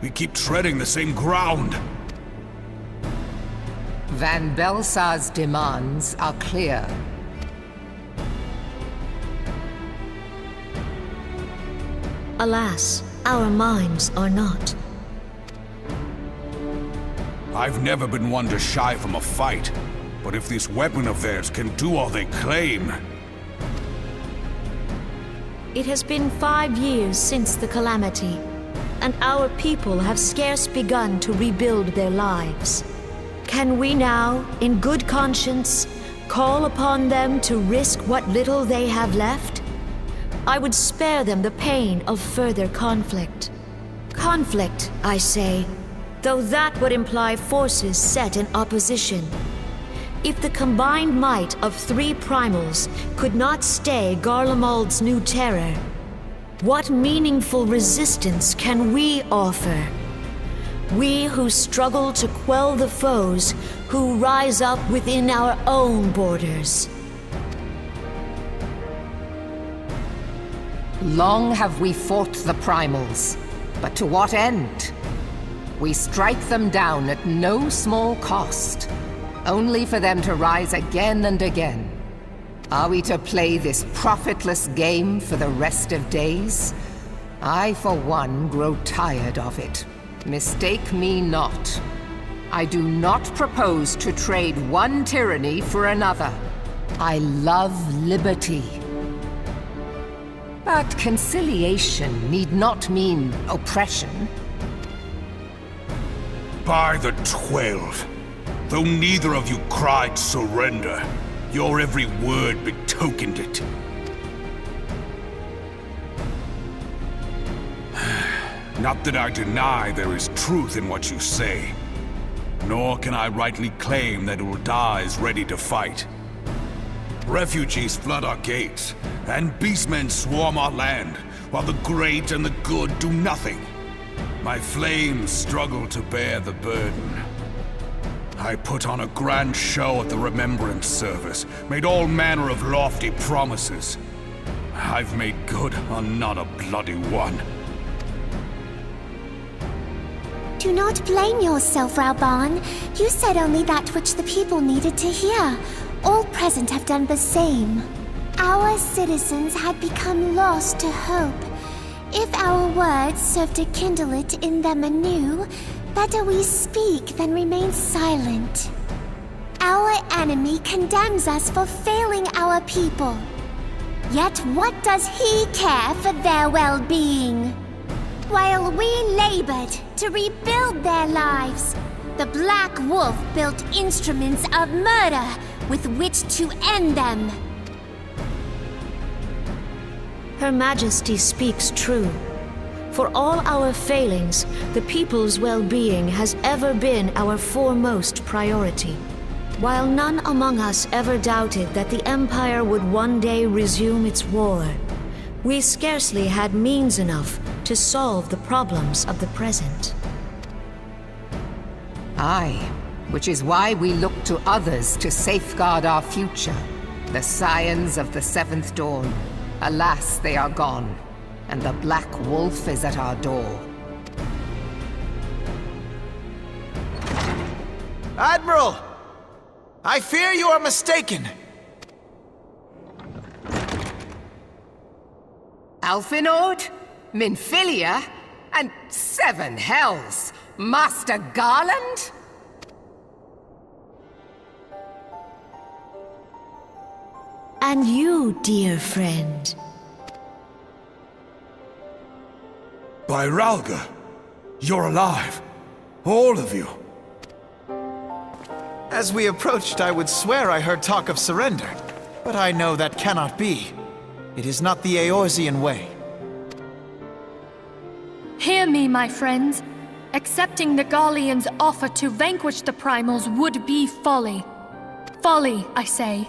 We keep treading the same ground. Van Belsar's demands are clear. Alas, our minds are not. I've never been one to shy from a fight, but if this weapon of theirs can do all they claim... It has been 5 years since the calamity, and our people have scarce begun to rebuild their lives. Can we now, in good conscience, call upon them to risk what little they have left? I would spare them the pain of further conflict. Conflict, I say, though that would imply forces set in opposition. If the combined might of 3 primals could not stay Garlemald's new terror, what meaningful resistance can we offer? We who struggle to quell the foes who rise up within our own borders. Long have we fought the primals, but to what end? We strike them down at no small cost, only for them to rise again and again. Are we to play this profitless game for the rest of days? I, for one, grow tired of it. Mistake me not. I do not propose to trade one tyranny for another. I love liberty. But conciliation need not mean oppression. By the 12, though neither of you cried surrender, your every word betokened it. Not that I deny there is truth in what you say, nor can I rightly claim that Ul'dah ready to fight. Refugees flood our gates, and beastmen swarm our land, while the great and the good do nothing. My flames struggle to bear the burden. I put on a grand show at the Remembrance Service, made all manner of lofty promises. I've made good on not a bloody one. Do not blame yourself, Rauban. You said only that which the people needed to hear. All present have done the same. Our citizens had become lost to hope. If our words serve to kindle it in them anew, better we speak than remain silent. Our enemy condemns us for failing our people. Yet what does he care for their well-being? While we labored to rebuild their lives, the Black Wolf built instruments of murder with which to end them. Her Majesty speaks true. For all our failings, the people's well-being has ever been our foremost priority. While none among us ever doubted that the Empire would one day resume its war, we scarcely had means enough to solve the problems of the present. Aye, which is why we look to others to safeguard our future. The Scions of the Seventh Dawn. Alas, they are gone, and the Black Wolf is at our door. Admiral! I fear you are mistaken. Alphinaud, Minfilia, and 7 hells! Master Garland? And you, dear friend. By Ralga, you're alive. All of you. As we approached, I would swear I heard talk of surrender. But I know that cannot be. It is not the Eorzean way. Hear me, my friends. Accepting the Garlean's offer to vanquish the Primals would be folly. Folly, I say.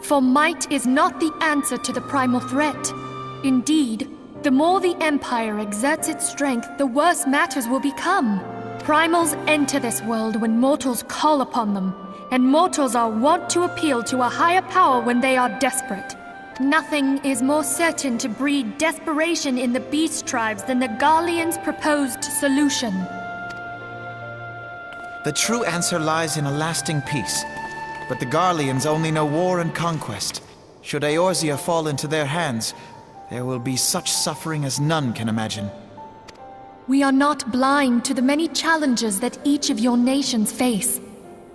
For might is not the answer to the primal threat. Indeed, the more the Empire exerts its strength, the worse matters will become. Primals enter this world when mortals call upon them, and mortals are wont to appeal to a higher power when they are desperate. Nothing is more certain to breed desperation in the beast tribes than the Garleans' proposed solution. The true answer lies in a lasting peace. But the Garleans only know war and conquest. Should Eorzea fall into their hands, there will be such suffering as none can imagine. We are not blind to the many challenges that each of your nations face.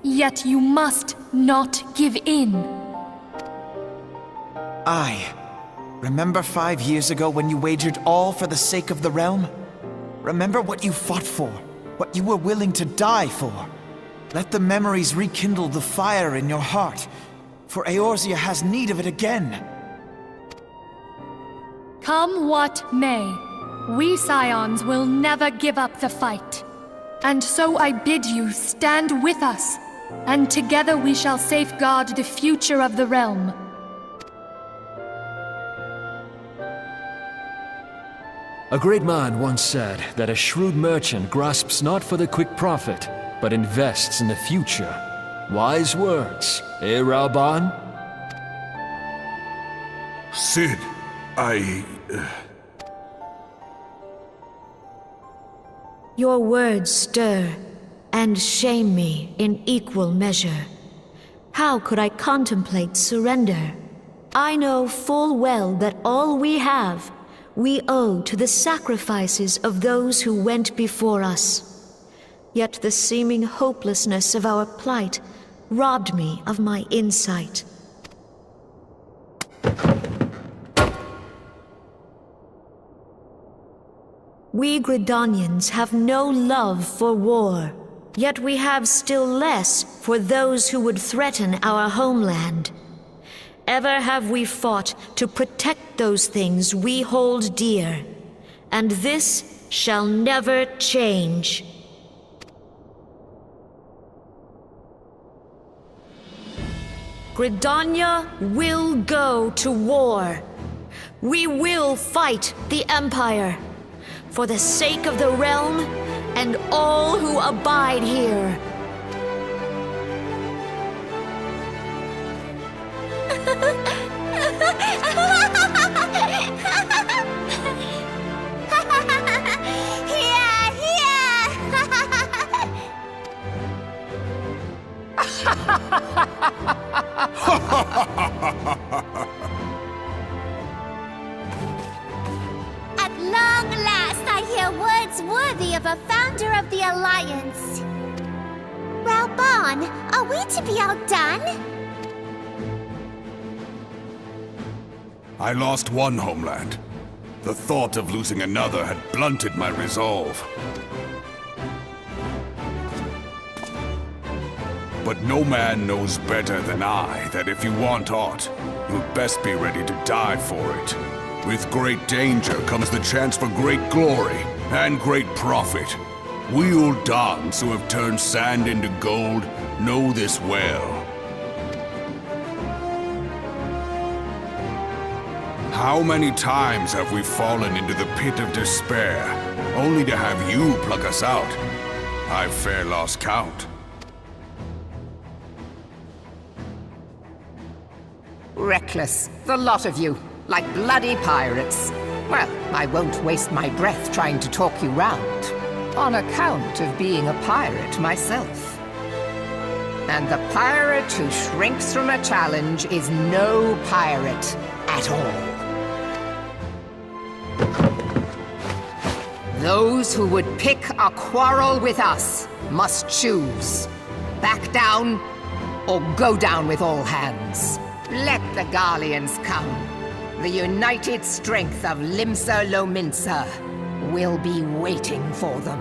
Yet you must not give in. Aye. Remember 5 years ago when you wagered all for the sake of the realm? Remember what you fought for, what you were willing to die for. Let the memories rekindle the fire in your heart, for Eorzea has need of it again. Come what may, we Scions will never give up the fight. And so I bid you stand with us, and together we shall safeguard the future of the realm. A great man once said that a shrewd merchant grasps not for the quick profit, but invests in the future. Wise words, eh, Raoban? Sid, Your words stir and shame me in equal measure. How could I contemplate surrender? I know full well that all we have, we owe to the sacrifices of those who went before us. Yet the seeming hopelessness of our plight robbed me of my insight. We Gridanians have no love for war, yet we have still less for those who would threaten our homeland. Ever have we fought to protect those things we hold dear, and this shall never change. Gridania will go to war. We will fight the Empire, for the sake of the realm and all who abide here. At long last, I hear words worthy of a founder of the Alliance. Raoban, are we to be outdone? I lost one homeland. The thought of losing another had blunted my resolve. But no man knows better than I that if you want aught, you'll best be ready to die for it. With great danger comes the chance for great glory and great profit. We Uldans who have turned sand into gold know this well. How many times have we fallen into the pit of despair, only to have you pluck us out? I've fair lost count. Reckless, the lot of you, like bloody pirates. Well, I won't waste my breath trying to talk you round, on account of being a pirate myself. And the pirate who shrinks from a challenge is no pirate at all. Those who would pick a quarrel with us must choose. Back down, or go down with all hands. Let the Garleans come. The united strength of Limsa Lominsa will be waiting for them.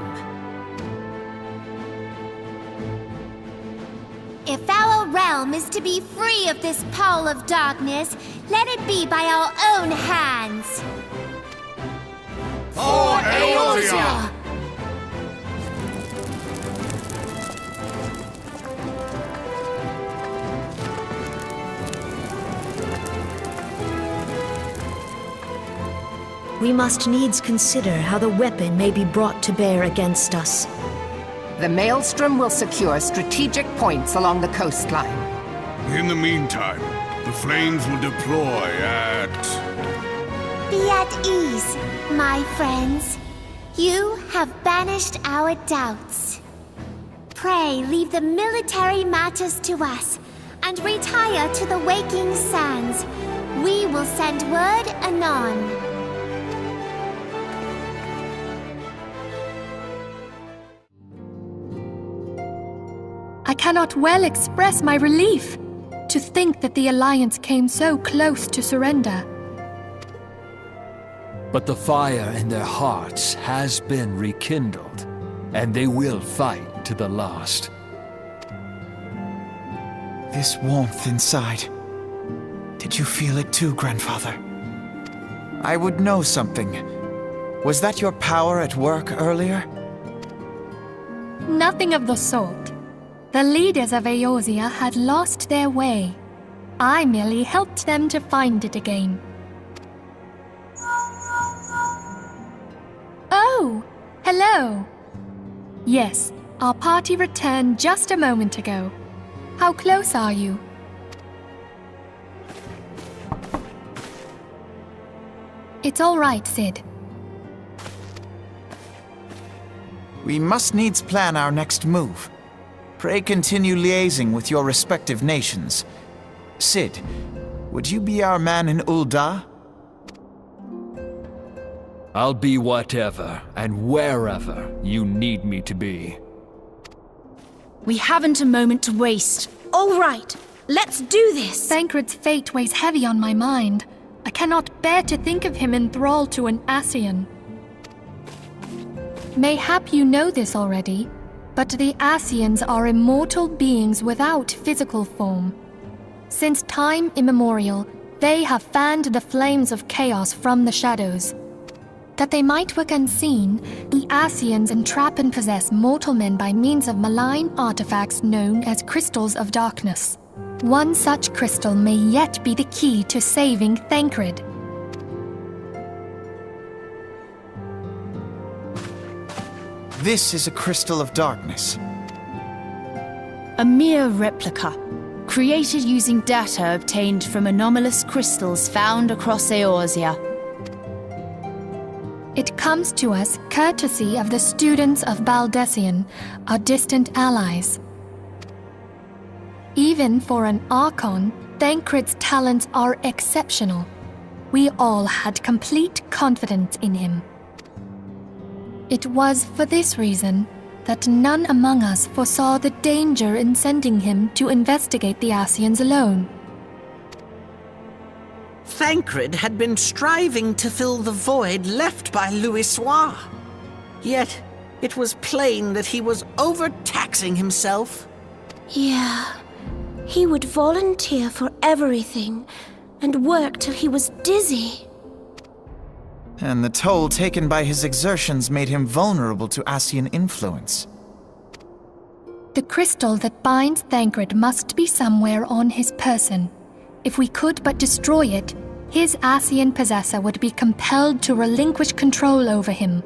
If our realm is to be free of this pall of darkness, let it be by our own hands. For Eorzea! We must needs consider how the weapon may be brought to bear against us. The Maelstrom will secure strategic points along the coastline. In the meantime, the The flames will deploy at... Be at ease, my friends. You have banished our doubts. Pray leave the military matters to us, and retire to the waking sands. We will send word anon. I cannot well express my relief to think that the Alliance came so close to surrender. But the fire in their hearts has been rekindled, and they will fight to the last. This warmth inside. Did you feel it too, Grandfather? I would know something. Was that your power at work earlier? Nothing of the sort. The leaders of Eorzea had lost their way. I merely helped them to find it again. Oh, hello. Yes, our party returned just a moment ago. How close are you? It's all right, Sid. We must needs plan our next move. Pray continue liaising with your respective nations. Sid, would you be our man in Ul'dah? I'll be whatever and wherever you need me to be. We haven't a moment to waste. All right, let's do this! Thancred's fate weighs heavy on my mind. I cannot bear to think of him in thrall to an Ascian. Mayhap you know this already, but the Ascians are immortal beings without physical form. Since time immemorial, they have fanned the flames of chaos from the shadows. That they might work unseen, the Ascians entrap and possess mortal men by means of malign artifacts known as crystals of darkness. One such crystal may yet be the key to saving Thancred. This is a crystal of darkness. A mere replica, created using data obtained from anomalous crystals found across Eorzea. It comes to us courtesy of the students of Baldessian, our distant allies. Even for an Archon, Thancred's talents are exceptional. We all had complete confidence in him. It was for this reason that none among us foresaw the danger in sending him to investigate the Ascians alone. Thancred had been striving to fill the void left by Louisoix. Yet, it was plain that he was overtaxing himself. Yeah, he would volunteer for everything and work till he was dizzy. And the toll taken by his exertions made him vulnerable to Ascian influence. The crystal that binds Thancred must be somewhere on his person. If we could but destroy it, his Ascian possessor would be compelled to relinquish control over him.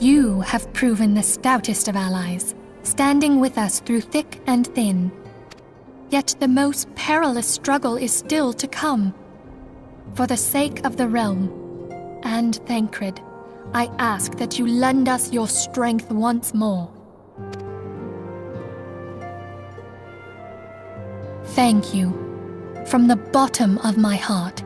You have proven the stoutest of allies, standing with us through thick and thin. Yet the most perilous struggle is still to come. For the sake of the realm, and Thancred, I ask that you lend us your strength once more. Thank you, from the bottom of my heart.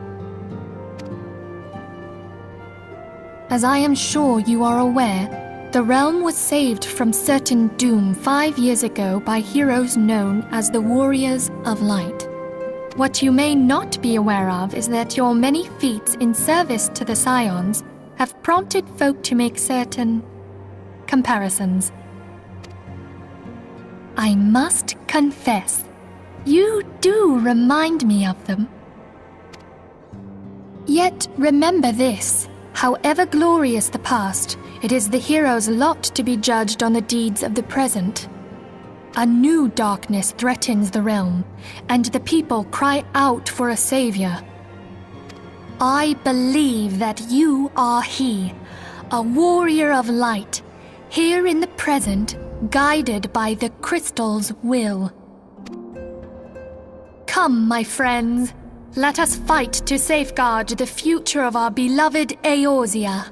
As I am sure you are aware, the realm was saved from certain doom 5 years ago by heroes known as the Warriors of Light. What you may not be aware of is that your many feats in service to the Scions have prompted folk to make certain comparisons. I must confess, you do remind me of them. Yet remember this, however glorious the past, it is the hero's lot to be judged on the deeds of the present. A new darkness threatens the realm, and the people cry out for a savior. I believe that you are he, a warrior of light, here in the present, guided by the crystal's will. Come, my friends. Let us fight to safeguard the future of our beloved Eorzea.